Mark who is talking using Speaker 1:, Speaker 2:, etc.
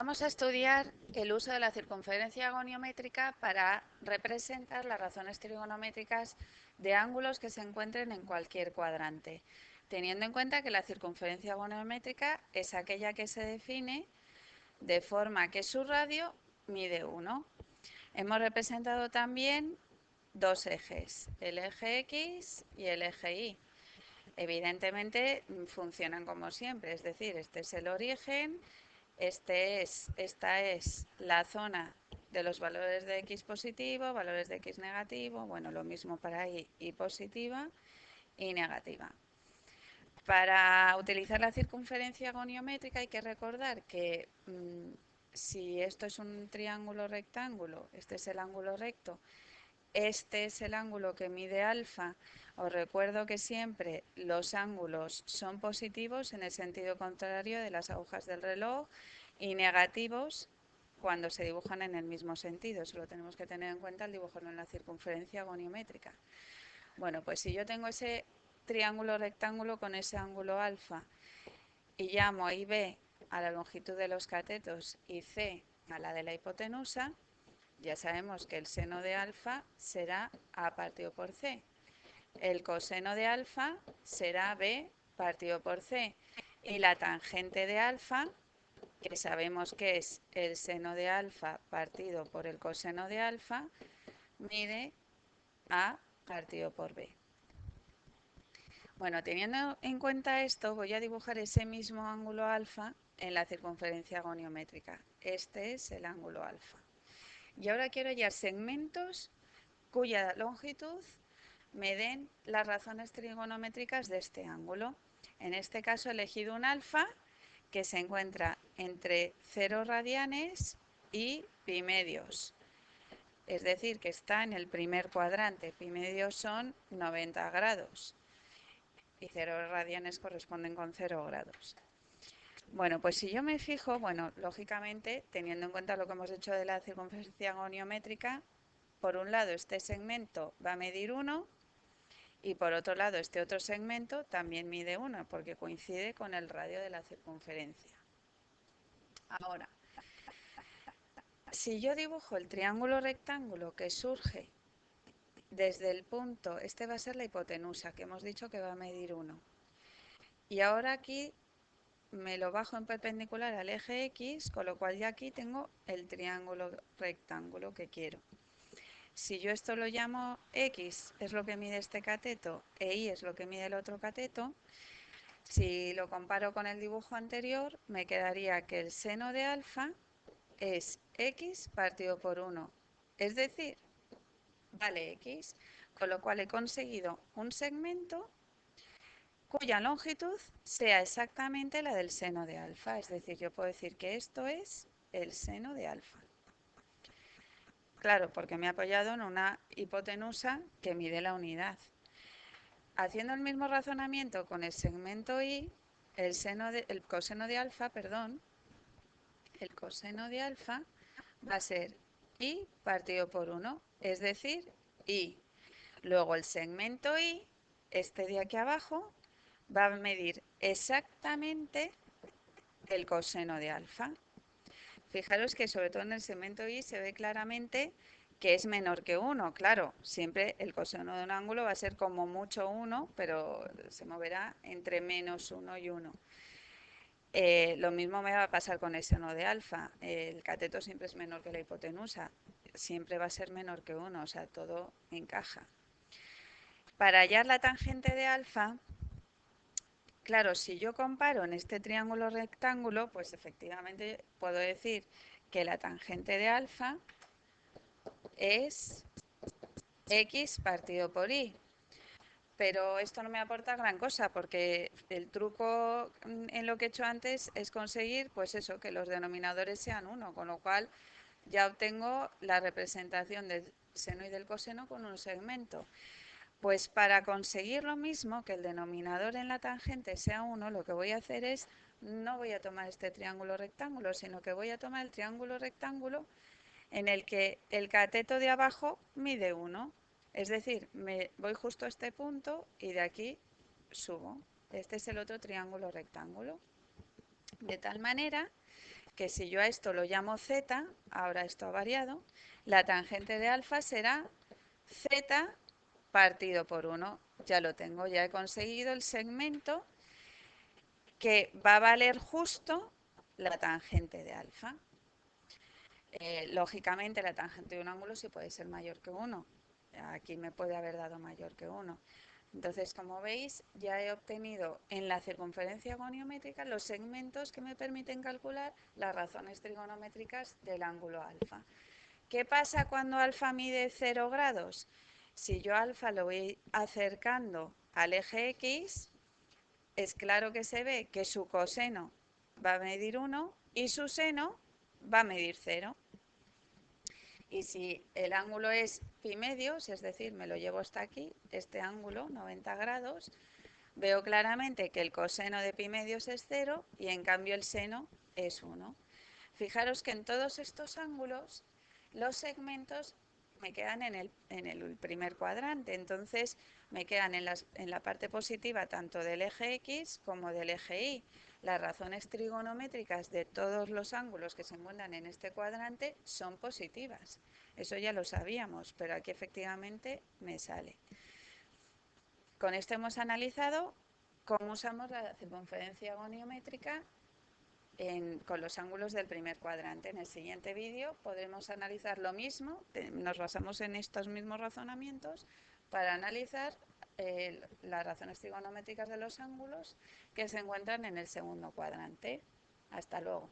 Speaker 1: Vamos a estudiar el uso de la circunferencia goniométrica para representar las razones trigonométricas de ángulos que se encuentren en cualquier cuadrante, teniendo en cuenta que la circunferencia goniométrica es aquella que se define de forma que su radio mide 1. Hemos representado también dos ejes, el eje X y el eje Y. Evidentemente funcionan como siempre, es decir, este es el origen. Esta es la zona de los valores de X positivo, valores de X negativo, bueno, lo mismo para Y positiva y negativa. Para utilizar la circunferencia goniométrica hay que recordar que si esto es un triángulo rectángulo, este es el ángulo recto, este es el ángulo que mide alfa. Os recuerdo que siempre los ángulos son positivos en el sentido contrario de las agujas del reloj y negativos cuando se dibujan en el mismo sentido. Eso lo tenemos que tener en cuenta al dibujarlo en la circunferencia goniométrica. Bueno, pues si yo tengo ese triángulo rectángulo con ese ángulo alfa y llamo a B a la longitud de los catetos y C a la de la hipotenusa, ya sabemos que el seno de alfa será A partido por C. El coseno de alfa será B partido por C. Y la tangente de alfa, que sabemos que es el seno de alfa partido por el coseno de alfa, mide A partido por B. Bueno, teniendo en cuenta esto, voy a dibujar ese mismo ángulo alfa en la circunferencia goniométrica. Este es el ángulo alfa. Y ahora quiero hallar segmentos cuya longitud me den las razones trigonométricas de este ángulo. En este caso he elegido un alfa que se encuentra entre 0 radianes y pi medios. Es decir, que está en el primer cuadrante. Pi medios son 90 grados y 0 radianes corresponden con 0 grados. Bueno, pues si yo me fijo, bueno, lógicamente, teniendo en cuenta lo que hemos hecho de la circunferencia goniométrica, por un lado este segmento va a medir 1 y por otro lado este otro segmento también mide 1 porque coincide con el radio de la circunferencia. Ahora, si yo dibujo el triángulo rectángulo que surge desde el punto, este va a ser la hipotenusa, que hemos dicho que va a medir 1. Y ahora aquí me lo bajo en perpendicular al eje X, con lo cual ya aquí tengo el triángulo rectángulo que quiero. Si yo esto lo llamo X, es lo que mide este cateto, e Y es lo que mide el otro cateto, si lo comparo con el dibujo anterior, me quedaría que el seno de alfa es X partido por 1, es decir, vale X, con lo cual he conseguido un segmento cuya longitud sea exactamente la del seno de alfa. Es decir, yo puedo decir que esto es el seno de alfa. Claro, porque me he apoyado en una hipotenusa que mide la unidad. Haciendo el mismo razonamiento con el segmento Y, el coseno de alfa, perdón, el coseno de alfa va a ser Y partido por 1, es decir, Y. Luego el segmento Y, este de aquí abajo, va a medir exactamente el coseno de alfa. Fijaros que sobre todo en el segmento Y se ve claramente que es menor que 1. Claro, siempre el coseno de un ángulo va a ser como mucho 1, pero se moverá entre menos 1 y 1. Lo mismo me va a pasar con el seno de alfa. El cateto siempre es menor que la hipotenusa. Siempre va a ser menor que 1, o sea, todo encaja. Para hallar la tangente de alfa, claro, si yo comparo en este triángulo rectángulo, pues efectivamente puedo decir que la tangente de alfa es X partido por Y. Pero esto no me aporta gran cosa porque el truco en lo que he hecho antes es conseguir, pues eso, que los denominadores sean 1, con lo cual ya obtengo la representación del seno y del coseno con un segmento. Pues para conseguir lo mismo, que el denominador en la tangente sea 1, lo que voy a hacer es, no voy a tomar este triángulo rectángulo, sino que voy a tomar el triángulo rectángulo en el que el cateto de abajo mide 1. Es decir, me voy justo a este punto y de aquí subo. Este es el otro triángulo rectángulo. De tal manera que si yo a esto lo llamo z, ahora esto ha variado, la tangente de alfa será z partido por 1. Ya lo tengo, ya he conseguido el segmento que va a valer justo la tangente de alfa. Lógicamente la tangente de un ángulo sí puede ser mayor que 1. Aquí me puede haber dado mayor que 1. Entonces, como veis, ya he obtenido en la circunferencia goniométrica los segmentos que me permiten calcular las razones trigonométricas del ángulo alfa. ¿Qué pasa cuando alfa mide 0 grados? Si yo alfa lo voy acercando al eje X, es claro que se ve que su coseno va a medir 1 y su seno va a medir 0. Y si el ángulo es pi medios, es decir, me lo llevo hasta aquí, este ángulo, 90 grados, veo claramente que el coseno de pi medios es 0 y en cambio el seno es 1. Fijaros que en todos estos ángulos los segmentos me quedan en el primer cuadrante, entonces me quedan en la parte positiva tanto del eje X como del eje Y. Las razones trigonométricas de todos los ángulos que se encuentran en este cuadrante son positivas. Eso ya lo sabíamos, pero aquí efectivamente me sale. Con esto hemos analizado cómo usamos la circunferencia goniométrica con los ángulos del primer cuadrante. En el siguiente vídeo podremos analizar lo mismo, nos basamos en estos mismos razonamientos para analizar las razones trigonométricas de los ángulos que se encuentran en el segundo cuadrante. Hasta luego.